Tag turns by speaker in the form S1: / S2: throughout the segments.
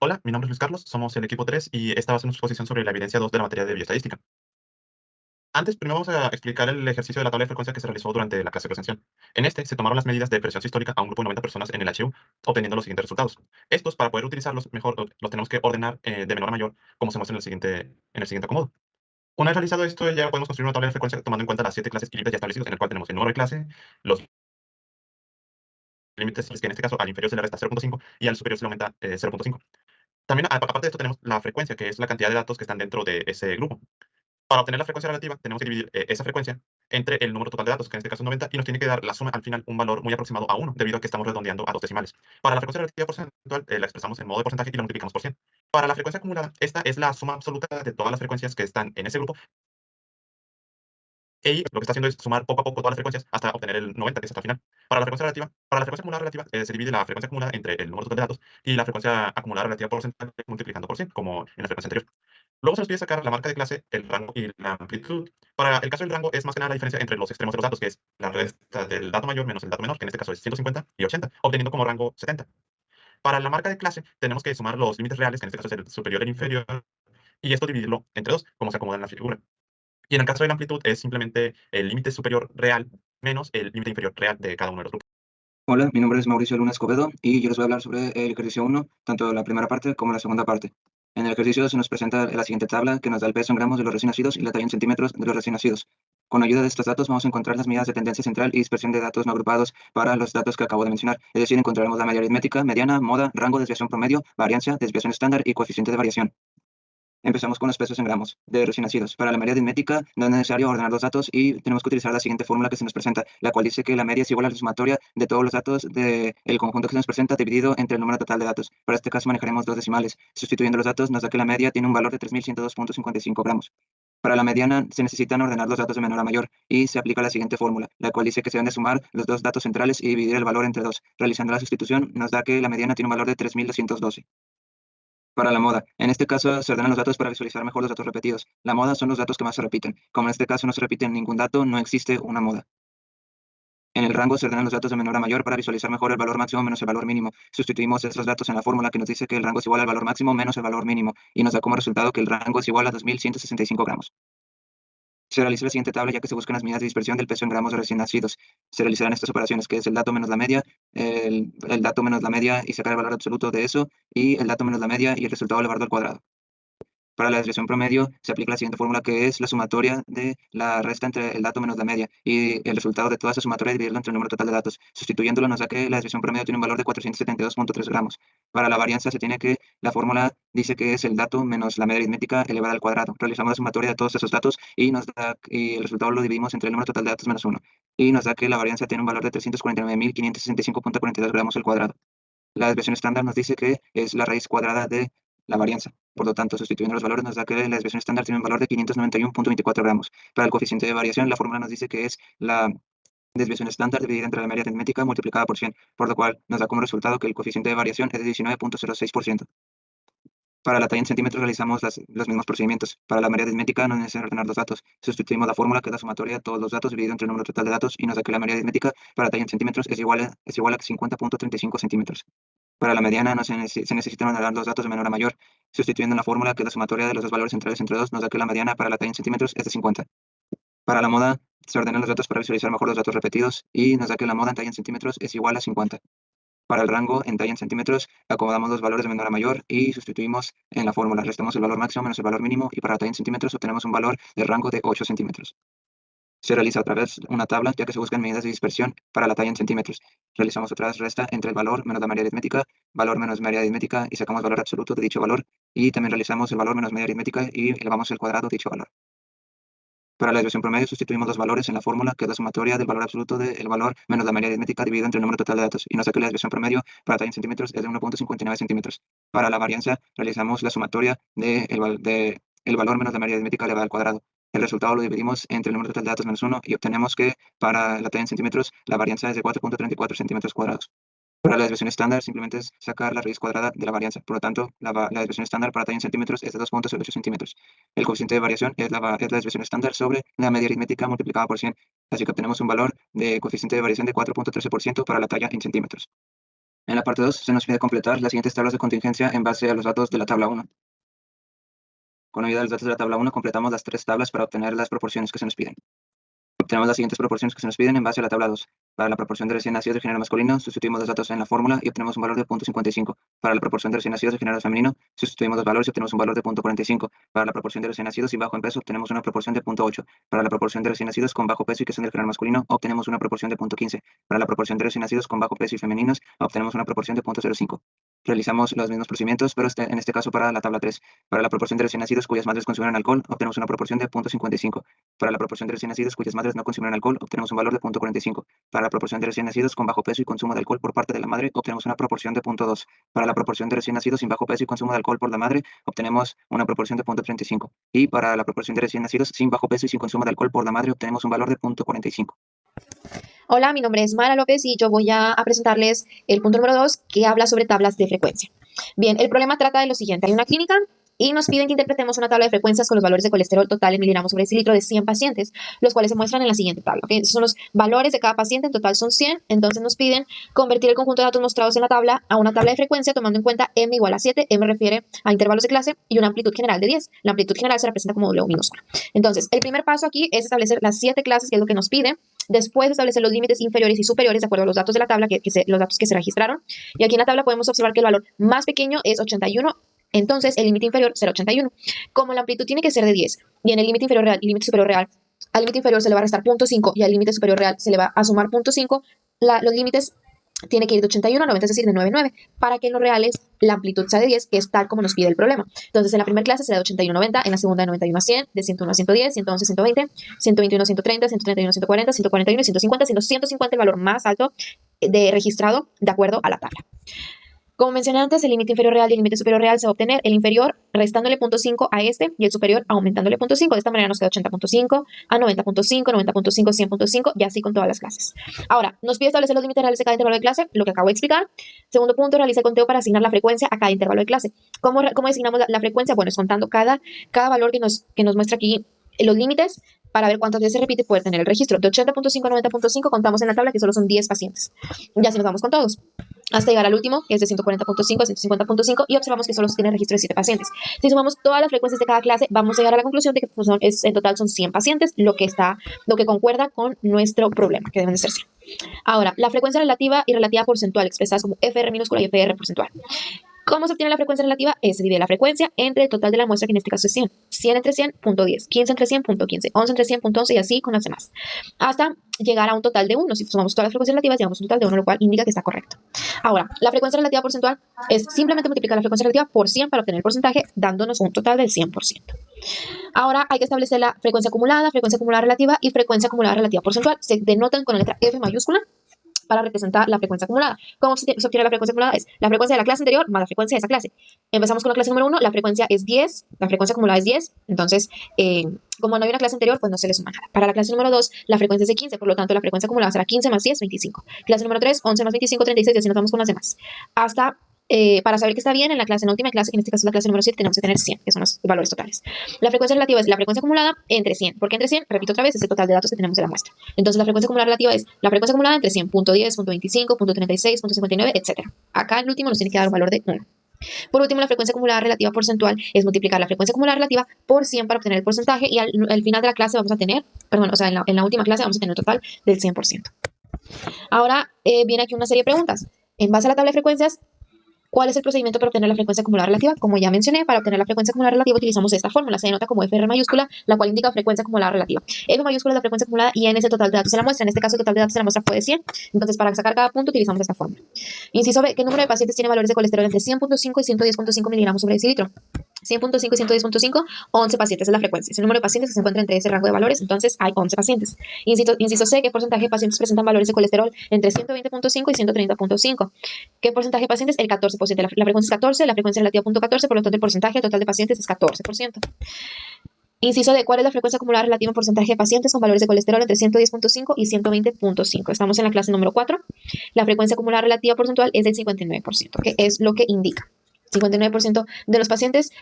S1: Hola, mi nombre es Luis Carlos, somos el equipo 3 y esta va a ser una exposición sobre la evidencia 2 de la materia de bioestadística. Antes, primero vamos a explicar el ejercicio de la tabla de frecuencia que se realizó durante la clase presencial. En este, se tomaron las medidas de presión sistólica a un grupo de 90 personas en el archivo, obteniendo los siguientes resultados. Estos, para poder utilizarlos mejor, los tenemos que ordenar de menor a mayor, como se muestra en el siguiente acomodo. Una vez realizado esto, ya podemos construir una tabla de frecuencia tomando en cuenta las 7 clases y límites ya establecidos, en el cual tenemos el número de clase, los límites, que en este caso al inferior se le resta 0.5 y al superior se le aumenta 0.5. También, aparte de esto, tenemos la frecuencia, que es la cantidad de datos que están dentro de ese grupo. Para obtener la frecuencia relativa, tenemos que dividir esa frecuencia entre el número total de datos, que en este caso es 90, y nos tiene que dar la suma al final un valor muy aproximado a 1, debido a que estamos redondeando a dos decimales. Para la frecuencia relativa porcentual, la expresamos en modo de porcentaje y la multiplicamos por 100. Para la frecuencia acumulada, esta es la suma absoluta de todas las frecuencias que están en ese grupo, y lo que está haciendo es sumar poco a poco todas las frecuencias hasta obtener el 90, que es hasta el final. Para la frecuencia acumulada relativa, se divide la frecuencia acumulada entre el número total de datos y la frecuencia acumulada relativa porcentual multiplicando por 100, como en la frecuencia anterior. Luego se nos pide sacar la marca de clase, el rango y la amplitud. Para el caso del rango es más que nada la diferencia entre los extremos de los datos, que es la resta del dato mayor menos el dato menor, que en este caso es 150 y 80, obteniendo como rango 70. Para la marca de clase tenemos que sumar los límites reales, que en este caso es el superior y el inferior, y esto dividirlo entre dos, como se acomoda en la figura. Y en el caso de la amplitud es simplemente el límite superior real menos el límite inferior real de cada uno de los grupos.
S2: Hola, mi nombre es Mauricio Luna Escobedo y yo les voy a hablar sobre el ejercicio 1, tanto la primera parte como la segunda parte. En el ejercicio se nos presenta la siguiente tabla que nos da el peso en gramos de los recién nacidos y la talla en centímetros de los recién nacidos. Con ayuda de estos datos vamos a encontrar las medidas de tendencia central y dispersión de datos no agrupados para los datos que acabo de mencionar. Es decir, encontraremos la media aritmética, mediana, moda, rango, desviación promedio, variancia, desviación estándar y coeficiente de variación. Empezamos con los pesos en gramos de recién nacidos. Para la media aritmética no es necesario ordenar los datos y tenemos que utilizar la siguiente fórmula que se nos presenta, la cual dice que la media es igual a la sumatoria de todos los datos del conjunto que se nos presenta dividido entre el número total de datos. Para este caso manejaremos dos decimales. Sustituyendo los datos nos da que la media tiene un valor de 3102.55 gramos. Para la mediana se necesitan ordenar los datos de menor a mayor y se aplica la siguiente fórmula, la cual dice que se deben de sumar los dos datos centrales y dividir el valor entre dos. Realizando la sustitución nos da que la mediana tiene un valor de 3212. Para la moda. En este caso, se ordenan los datos para visualizar mejor los datos repetidos. La moda son los datos que más se repiten. Como en este caso no se repite ningún dato, no existe una moda. En el rango se ordenan los datos de menor a mayor para visualizar mejor el valor máximo menos el valor mínimo. Sustituimos estos datos en la fórmula que nos dice que el rango es igual al valor máximo menos el valor mínimo y nos da como resultado que el rango es igual a 2165 gramos. Se realiza la siguiente tabla ya que se buscan las medidas de dispersión del peso en gramos de recién nacidos. Se realizarán estas operaciones, que es el dato menos la media, el dato menos la media y sacar el valor absoluto de eso, y el dato menos la media y el resultado elevado al cuadrado. Para la desviación promedio se aplica la siguiente fórmula que es la sumatoria de la resta entre el dato menos la media y el resultado de toda esa sumatoria dividirlo entre el número total de datos. Sustituyéndolo nos da que la desviación promedio tiene un valor de 472.3 gramos. Para la varianza se tiene que la fórmula dice que es el dato menos la media aritmética elevada al cuadrado. Realizamos la sumatoria de todos esos datos y nos da y el resultado lo dividimos entre el número total de datos menos 1 y nos da que la varianza tiene un valor de 349.565.42 gramos al cuadrado. La desviación estándar nos dice que es la raíz cuadrada de la varianza. Por lo tanto, sustituyendo los valores nos da que la desviación estándar tiene un valor de 591.24 gramos. Para el coeficiente de variación, la fórmula nos dice que es la desviación estándar dividida entre la media aritmética multiplicada por 100, por lo cual nos da como resultado que el coeficiente de variación es de 19.06%. Para la talla en centímetros realizamos los mismos procedimientos. Para la media aritmética no es necesario ordenar los datos. Sustituimos la fórmula que es la sumatoria de todos los datos dividido entre el número total de datos y nos da que la media aritmética para talla en centímetros es igual a 50.35 centímetros. Para la mediana no se necesitan ordenar los datos de menor a mayor. Sustituyendo la fórmula que es la sumatoria de los dos valores centrales entre dos nos da que la mediana para la talla en centímetros es de 50. Para la moda se ordenan los datos para visualizar mejor los datos repetidos y nos da que la moda en talla en centímetros es igual a 50. Para el rango en talla en centímetros acomodamos los valores de menor a mayor y sustituimos en la fórmula. Restamos el valor máximo menos el valor mínimo y para la talla en centímetros obtenemos un valor de rango de 8 centímetros. Se realiza otra vez una tabla ya que se buscan medidas de dispersión para la talla en centímetros. Realizamos otra vez resta entre el valor menos la media aritmética, valor menos media aritmética y sacamos valor absoluto de dicho valor. Y también realizamos el valor menos media aritmética y elevamos el cuadrado de dicho valor. Para la desviación promedio sustituimos los valores en la fórmula que es la sumatoria del valor absoluto del valor menos la media aritmética dividido entre el número total de datos y nos da que la desviación promedio para talla en centímetros es de 1.59 centímetros. Para la varianza realizamos la sumatoria de el valor menos la media aritmética elevada al cuadrado. El resultado lo dividimos entre el número total de datos menos 1 y obtenemos que para la talla en centímetros la varianza es de 4.34 centímetros cuadrados. Para la desviación estándar simplemente es sacar la raíz cuadrada de la varianza. Por lo tanto, la desviación estándar para talla en centímetros es de 2.08 centímetros. El coeficiente de variación es la desviación estándar sobre la media aritmética multiplicada por 100. Así que obtenemos un valor de coeficiente de variación de 4.13% para la talla en centímetros. En la parte 2 se nos pide completar las siguientes tablas de contingencia en base a los datos de la tabla 1. Con ayuda de los datos de la tabla 1 completamos las 3 tablas para obtener las proporciones que se nos piden. Obtenemos las siguientes proporciones que se nos piden en base a la tabla 2. Para la proporción de recién nacidos de género masculino, sustituimos los datos en la fórmula y obtenemos un valor de 0.55. Para la proporción de recién nacidos de género femenino, sustituimos los valores y obtenemos un valor de 0.45. Para la proporción de recién nacidos y bajo en peso, obtenemos una proporción de 0.8. Para la proporción de recién nacidos con bajo peso y que son del género masculino, obtenemos una proporción de 0.15. Para la proporción de recién nacidos con bajo peso y femeninos, obtenemos una proporción de 0.05. Realizamos los mismos procedimientos, pero en este caso para la tabla 3. Para la proporción de recién nacidos cuyas madres consumieron alcohol, obtenemos una proporción de 0.55. Para la proporción de recién nacidos cuyas madres no consumieron alcohol, obtenemos un valor de 0.45. Para la proporción de recién nacidos con bajo peso y consumo de alcohol por parte de la madre, obtenemos una proporción de 0.2. Para la proporción de recién nacidos sin bajo peso y consumo de alcohol por la madre, obtenemos una proporción de 0.35. Y para la proporción de recién nacidos sin bajo peso y sin consumo de alcohol por la madre, obtenemos un valor de 0.45.
S3: Hola, mi nombre es Mara López y yo voy a presentarles el punto número 2 que habla sobre tablas de frecuencia. Bien, el problema trata de lo siguiente. Hay una clínica y nos piden que interpretemos una tabla de frecuencias con los valores de colesterol total en miligramos sobre decilitro de 100 pacientes, los cuales se muestran en la siguiente tabla. ¿Okay? Esos son los valores de cada paciente, en total son 100, entonces nos piden convertir el conjunto de datos mostrados en la tabla a una tabla de frecuencia tomando en cuenta m igual a 7, m refiere a intervalos de clase y una amplitud general de 10. La amplitud general se representa como W minúscula. Entonces, el primer paso aquí es establecer las 7 clases, que es lo que nos pide. Después establecer los límites inferiores y superiores de acuerdo a los datos de la tabla, los datos que se registraron. Y aquí en la tabla podemos observar que el valor más pequeño es 81, entonces el límite inferior será 81. Como la amplitud tiene que ser de 10 y en el límite inferior real y límite superior real, al límite inferior se le va a restar 0.5 y al límite superior real se le va a sumar 0.5, los límites tiene que ir de 81 a 90, es decir, de 9 a 9, para que en los reales la amplitud sea de 10, que es tal como nos pide el problema. Entonces, en la primera clase será de 81 a 90, en la segunda de 91 a 100, de 101 a 110, 111 a 120, 121 a 130, 131 a 140, 141 y 150, siendo 150 el valor más alto de registrado de acuerdo a la tabla. Como mencioné antes, el límite inferior real y el límite superior real se va a obtener el inferior restándole 0.5 a este y el superior aumentándole 0.5. De esta manera nos queda 80.5 a 90.5, 90.5, 100.5 y así con todas las clases. Ahora, nos pide establecer los límites reales de cada intervalo de clase, lo que acabo de explicar. Segundo punto, realiza el conteo para asignar la frecuencia a cada intervalo de clase. ¿Cómo asignamos la frecuencia? Bueno, es contando cada valor que nos muestra aquí los límites para ver cuántas veces se repite y poder tener el registro. De 80.5 a 90.5 contamos en la tabla que solo son 10 pacientes. Y así nos vamos con todos, hasta llegar al último, que es de 140.5 a 150.5, y observamos que solo se tiene registro de 7 pacientes. Si sumamos todas las frecuencias de cada clase, vamos a llegar a la conclusión de que en total son 100 pacientes, lo que concuerda con nuestro problema, que deben de ser 100. Ahora, la frecuencia relativa y relativa porcentual, expresadas como FR minúscula y FR porcentual. ¿Cómo se obtiene la frecuencia relativa? Se divide la frecuencia entre el total de la muestra, que en este caso es 100. 100 entre 100, punto 10. 15 entre 100, punto 15. 11 entre 100, punto 11 y así con las demás. Hasta llegar a un total de 1. Si sumamos todas las frecuencias relativas, llegamos a un total de 1, lo cual indica que está correcto. Ahora, la frecuencia relativa porcentual es simplemente multiplicar la frecuencia relativa por 100 para obtener el porcentaje, dándonos un total del 100%. Ahora hay que establecer la frecuencia acumulada relativa y frecuencia acumulada relativa porcentual. Se denotan con la letra F mayúscula para representar la frecuencia acumulada. ¿Cómo se obtiene la frecuencia acumulada? Es la frecuencia de la clase anterior más la frecuencia de esa clase. Empezamos con la clase número 1, la frecuencia es 10, la frecuencia acumulada es 10, entonces, como no hay una clase anterior, pues no se le suma nada. Para la clase número 2, la frecuencia es de 15, por lo tanto, la frecuencia acumulada será 15 más 10, 25. Clase número 3, 11 más 25, 36, y así nos vamos con las demás. Hasta para saber que está bien, en la última clase, que en este caso es la clase número 7, tenemos que tener 100, que son los valores totales. La frecuencia relativa es la frecuencia acumulada entre 100. ¿Por qué entre 100? Repito otra vez, es el total de datos que tenemos de la muestra. Entonces, la frecuencia acumulada relativa es la frecuencia acumulada entre 100, punto 10, punto 25, punto 36, punto 59, etc. Acá el último nos tiene que dar un valor de 1. Por último, la frecuencia acumulada relativa porcentual es multiplicar la frecuencia acumulada relativa por 100 para obtener el porcentaje, y al final de la clase vamos a tener, en la última clase vamos a tener un total del 100%. Ahora viene aquí una serie de preguntas. En base a la tabla de frecuencias, ¿cuál es el procedimiento para obtener la frecuencia acumulada relativa? Como ya mencioné, para obtener la frecuencia acumulada relativa utilizamos esta fórmula. Se denota como FR mayúscula, la cual indica frecuencia acumulada relativa. F mayúscula es la frecuencia acumulada y N es el total de datos de la muestra. En este caso, el total de datos de la muestra fue de 100. Entonces, para sacar cada punto, utilizamos esta fórmula. Inciso B, ¿qué número de pacientes tiene valores de colesterol entre 100.5 y 110.5 miligramos sobre decilitro? 100.5 y 110.5, 11 pacientes es la frecuencia. Es el número de pacientes que se encuentran entre ese rango de valores, entonces hay 11 pacientes. Inciso C, ¿qué porcentaje de pacientes presentan valores de colesterol entre 120.5 y 130.5? ¿Qué porcentaje de pacientes? El 14%. La frecuencia es 14, la frecuencia relativa 0.14, por lo tanto el porcentaje total de pacientes es 14%. Inciso D, ¿cuál es la frecuencia acumulada relativa en porcentaje de pacientes con valores de colesterol entre 110.5 y 120.5? Estamos en la clase número 4. La frecuencia acumulada relativa porcentual es del 59%, que es lo que indica. 59% de los pacientes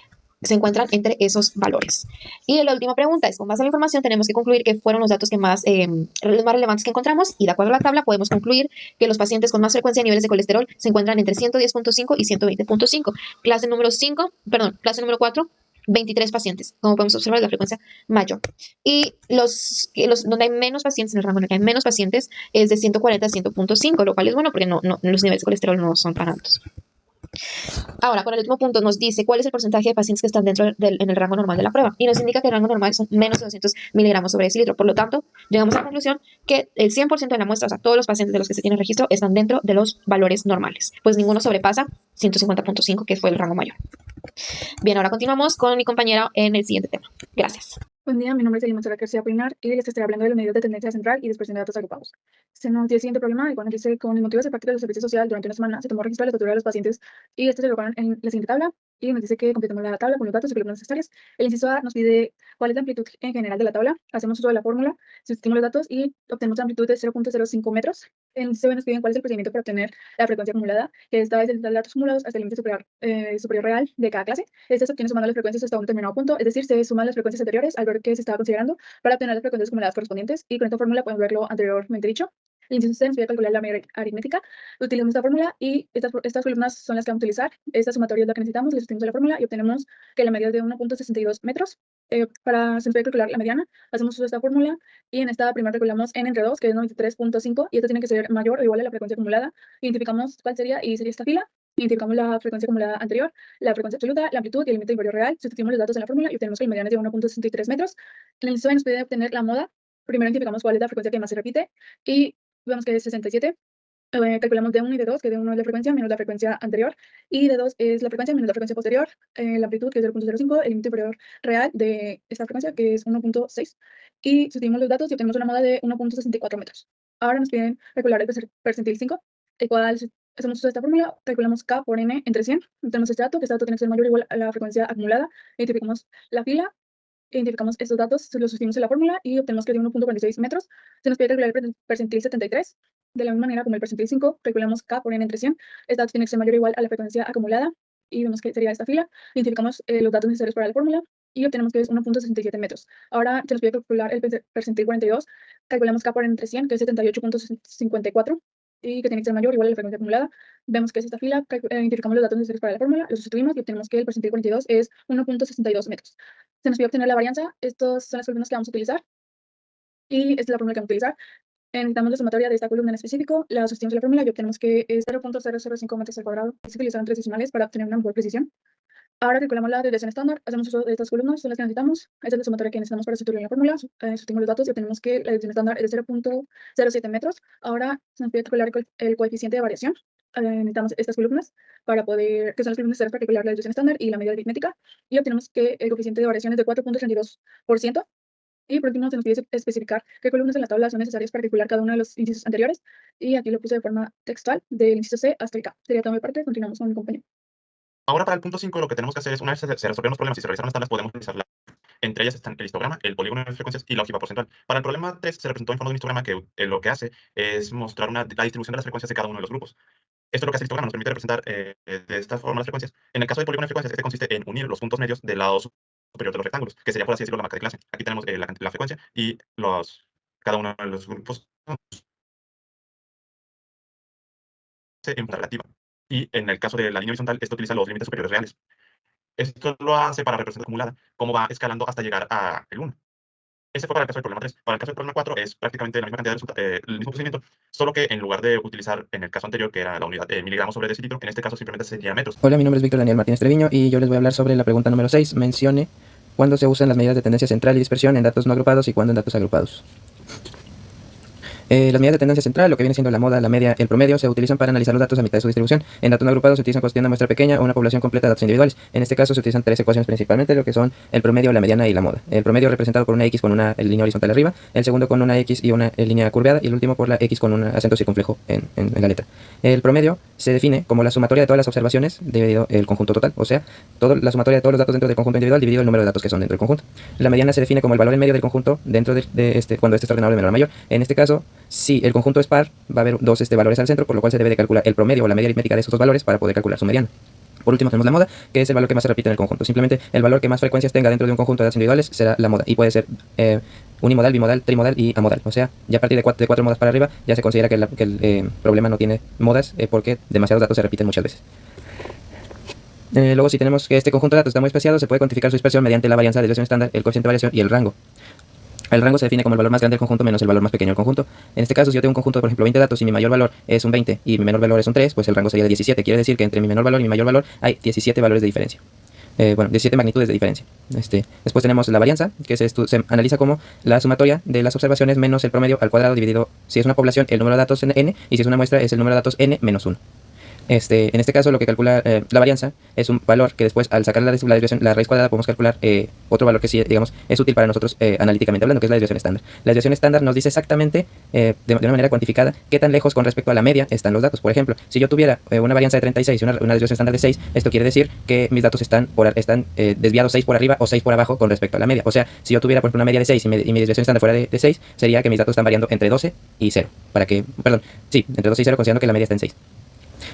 S3: se encuentran entre esos valores. Y la última pregunta es, con base en la información tenemos que concluir que fueron los datos que los más relevantes que encontramos y de acuerdo a la tabla podemos concluir que los pacientes con más frecuencia de niveles de colesterol se encuentran entre 110.5 y 120.5. Clase número 4, 23 pacientes, como podemos observar la frecuencia mayor. Y donde hay menos pacientes, en el rango en el que hay menos pacientes, es de 140 a 100.5, lo cual es bueno porque los niveles de colesterol no son tan altos. Ahora, con el último punto nos dice cuál es el porcentaje de pacientes que están en el rango normal de la prueba y nos indica que el rango normal son menos de 200 miligramos sobre decilitro. Por lo tanto, llegamos a la conclusión que el 100% de la muestra, o sea, todos los pacientes de los que se tiene registro, están dentro de los valores normales, pues ninguno sobrepasa 150.5, que fue el rango mayor. Bien, ahora continuamos con mi compañera en el siguiente tema. Gracias.
S4: Buen día, mi nombre es Elima García Apolinar y les estaré hablando de los medios de tendencia central y dispersión de datos agrupados. Se nos dio el siguiente problema, el cual nos dice, con el motivo de ser práctica del servicio social, durante una semana se tomó registro de la estatura de los pacientes y estos se colocaron en la siguiente tabla y nos dice que completemos la tabla con los datos y columnas necesarias. El inciso A nos pide cuál es la amplitud en general de la tabla. Hacemos uso de la fórmula, sustituimos los datos y obtenemos la amplitud de 0.05 metros. En el inciso B nos piden cuál es el procedimiento para obtener la frecuencia acumulada, que esta es el total de datos acumulados hasta el límite superior real de cada clase. Este se obtiene sumando las frecuencias hasta un determinado punto, es decir, se suman las frecuencias anteriores al valor que se estaba considerando para obtener las frecuencias acumuladas correspondientes y con esta fórmula podemos ver lo anteriormente dicho. El inciso C nos pide calcular la media aritmética. Utilizamos esta fórmula y estas columnas son las que vamos a utilizar. Esta sumatoria es la que necesitamos, le sustituimos a la fórmula y obtenemos que la media es de 1.62 metros. Se nos puede calcular la mediana, hacemos uso de esta fórmula y en esta primera calculamos n entre 2, que es 93.5, y esto tiene que ser mayor o igual a la frecuencia acumulada. Identificamos cuál sería y sería esta fila. Identificamos la frecuencia acumulada anterior, la frecuencia absoluta, la amplitud y el límite inferior real. Sustituimos los datos en la fórmula y obtenemos que el mediano es de 1.63 metros. En el inciso B nos pide obtener la moda. Primero identificamos cuál es la frecuencia que más se repite y vemos que es 67. Calculamos de 1 y de 2, que de 1 es la frecuencia menos la frecuencia anterior, y de 2 es la frecuencia menos la frecuencia posterior, la amplitud, que es 0.05, el límite inferior real de esta frecuencia, que es 1.6, y sustituimos los datos y obtenemos una moda de 1.64 metros. Ahora nos piden calcular el percentil 5, el cual hacemos uso de esta fórmula, calculamos K por N entre 100, tenemos este dato tiene que ser mayor o igual a la frecuencia acumulada, identificamos la fila, identificamos estos datos, los sustituimos en la fórmula y obtenemos que de 1.46 metros. Se nos pide calcular el percentil 73. De la misma manera como el percentil 5, calculamos K por N entre 100. Este dato tiene que ser mayor o igual a la frecuencia acumulada y vemos que sería esta fila. Identificamos los datos necesarios para la fórmula y obtenemos que es 1.67 metros. Ahora se nos pide calcular el percentil 42. Calculamos K por N entre 100, que es 78.54 y que tiene que ser mayor o igual a la frecuencia acumulada. Vemos que es esta fila, identificamos los datos necesarios para la fórmula, los sustituimos y obtenemos que el percentil 42 es 1.62 metros. Se nos pide obtener la varianza, estas son las columnas que vamos a utilizar y esta es la fórmula que vamos a utilizar. Necesitamos la sumatoria de esta columna en específico, la sustituimos en la fórmula y obtenemos que es 0.005 metros al cuadrado. Se utilizaron 3 decimales para obtener una mejor precisión. Ahora calculamos la desviación estándar, hacemos uso de estas columnas, son las que necesitamos. Esta es la sumatoria que necesitamos para sustituir en la fórmula. Sustituimos los datos y obtenemos que la desviación estándar es de 0.07 metros. Ahora se nos pide calcular el coeficiente de variación. Necesitamos estas columnas que son las columnas necesarias para calcular la desviación estándar y la media aritmética. Y obtenemos que el coeficiente de variación es de 4.32%. Y por último, se nos pide especificar qué columnas en la tabla son necesarias para calcular cada uno de los incisos anteriores. Y aquí lo puse de forma textual, del inciso C hasta el K. Sería toda mi parte. Continuamos con mi compañero.
S1: Ahora para el punto 5 lo que tenemos que hacer es, una vez se resolvieron los problemas y se revisaron las tablas, podemos utilizarla. Entre ellas están el histograma, el polígono de frecuencias y la ojiva porcentual. Para el problema 3 se representó en forma de un histograma que lo que hace es mostrar la distribución de las frecuencias de cada uno de los grupos. Esto es lo que hace el histograma, nos permite representar de esta forma las frecuencias. En el caso del polígono de frecuencias, este consiste en unir los puntos medios del lado superior de los rectángulos, que sería, por así decirlo, la marca de clase. Aquí tenemos la frecuencia y cada uno de los grupos en relativa. Y en el caso de la línea horizontal, esto utiliza los límites superiores reales. Esto lo hace para representar acumulada, cómo va escalando hasta llegar a el 1. Ese fue para el caso del problema 3. Para el caso del problema 4 es prácticamente la misma cantidad de resultados, el mismo procedimiento, solo que en lugar de utilizar en el caso anterior, que era la unidad miligramos sobre decilitro, en este caso simplemente sería metros.
S5: Hola, mi nombre es Víctor Daniel Martínez Treviño y yo les voy a hablar sobre la pregunta número 6. Mencione cuándo se usan las medidas de tendencia central y dispersión en datos no agrupados y cuándo en datos agrupados. Las medidas de tendencia central, lo que viene siendo la moda, la media, el promedio, se utilizan para analizar los datos a mitad de su distribución. En datos no agrupados se utilizan cuando se tiene una muestra pequeña o una población completa de datos individuales. En este caso se utilizan 3 ecuaciones principalmente, lo que son el promedio, la mediana y la moda. El promedio representado por una X con una línea horizontal arriba, el segundo con una X y una línea curveada, y el último por la X con un acento circunflejo en la letra. El promedio se define como la sumatoria de todas las observaciones dividido el conjunto total, o sea, la sumatoria de todos los datos dentro del conjunto individual dividido el número de datos que son dentro del conjunto. La mediana se define como el valor en medio del conjunto dentro cuando este está ordenado de menor a mayor. En este caso, si el conjunto es par, va a haber dos valores al centro, por lo cual se debe de calcular el promedio o la media aritmética de esos dos valores para poder calcular su mediana. Por último tenemos la moda, que es el valor que más se repite en el conjunto. Simplemente el valor que más frecuencias tenga dentro de un conjunto de datos individuales será la moda, y puede ser unimodal, bimodal, trimodal y amodal. O sea, ya a partir de cuatro modas para arriba ya se considera que el problema no tiene modas porque demasiados datos se repiten muchas veces. Luego, si tenemos que este conjunto de datos está muy espaciado, se puede cuantificar su dispersión mediante la varianza, la desviación estándar, el coeficiente de variación y el rango. El rango se define como el valor más grande del conjunto menos el valor más pequeño del conjunto. En este caso, si yo tengo un conjunto de, por ejemplo, 20 datos y mi mayor valor es un 20 y mi menor valor es un 3, pues el rango sería de 17. Quiere decir que entre mi menor valor y mi mayor valor hay 17 valores de diferencia. 17 magnitudes de diferencia. Después tenemos la varianza, que se analiza como la sumatoria de las observaciones menos el promedio al cuadrado dividido, si es una población, el número de datos en n, y si es una muestra, es el número de datos n menos 1. En este caso, lo que calcula la varianza es un valor que después, al sacar la desviación, la raíz cuadrada, podemos calcular otro valor que sí, digamos, es útil para nosotros analíticamente hablando, que es la desviación estándar. La desviación estándar nos dice exactamente, de una manera cuantificada, qué tan lejos con respecto a la media están los datos. Por ejemplo, si yo tuviera una varianza de 36 y una desviación estándar de 6, esto quiere decir que mis datos están desviados 6 por arriba o 6 por abajo con respecto a la media. O sea, si yo tuviera, por ejemplo, una media de 6 y mi desviación estándar fuera de 6, sería que mis datos están variando entre 12 y 0. Entre 12 y 0, considerando que la media está en 6.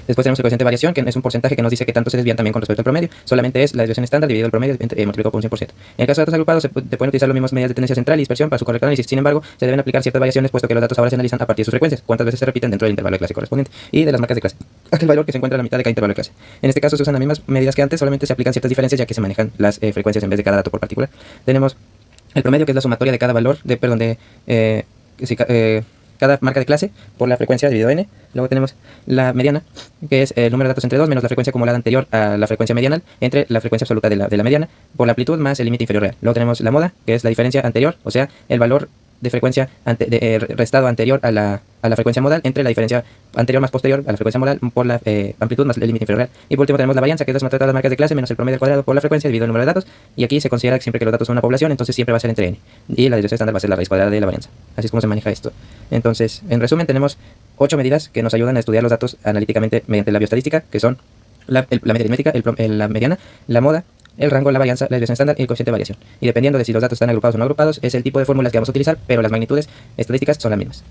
S5: Después tenemos el coeficiente de variación, que es un porcentaje que nos dice que tanto se desvían también con respecto al promedio. Solamente es la desviación estándar dividido el promedio multiplicado por un 100%. En el caso de datos agrupados, se pueden utilizar las mismas medidas de tendencia central y dispersión para su correcto análisis. Sin embargo, se deben aplicar ciertas variaciones, puesto que los datos ahora se analizan a partir de sus frecuencias, cuántas veces se repiten dentro del intervalo de clase correspondiente, y de las marcas de clase, aquel valor que se encuentra a la mitad de cada intervalo de clase. En este caso se usan las mismas medidas que antes, solamente se aplican ciertas diferencias, ya que se manejan las frecuencias en vez de cada dato por particular. Tenemos el promedio, que es la sumatoria de cada valor, cada marca de clase por la frecuencia dividido n. Luego tenemos la mediana, que es el número de datos entre 2 menos la frecuencia acumulada anterior a la frecuencia medianal entre la frecuencia absoluta de la mediana por la amplitud más el límite inferior real. Luego tenemos la moda, que es la diferencia anterior, o sea, el valor de frecuencia restado anterior a la frecuencia modal entre la diferencia anterior más posterior a la frecuencia modal por la amplitud más el límite inferior real. Y por último tenemos la varianza, que es la sumatoria de las marcas de clase menos el promedio al cuadrado por la frecuencia dividido el número de datos. Y aquí se considera que siempre que los datos son una población, entonces siempre va a ser entre n. Y la desviación estándar va a ser la raíz cuadrada de la varianza. Así es como se maneja esto. Entonces, en resumen, tenemos 8 medidas que nos ayudan a estudiar los datos analíticamente mediante la bioestadística, que son la media aritmética, la mediana, la moda, el rango, la varianza, la desviación estándar y el coeficiente de variación. Y dependiendo de si los datos están agrupados o no agrupados, es el tipo de fórmulas que vamos a utilizar, pero las magnitudes estadísticas son las mismas.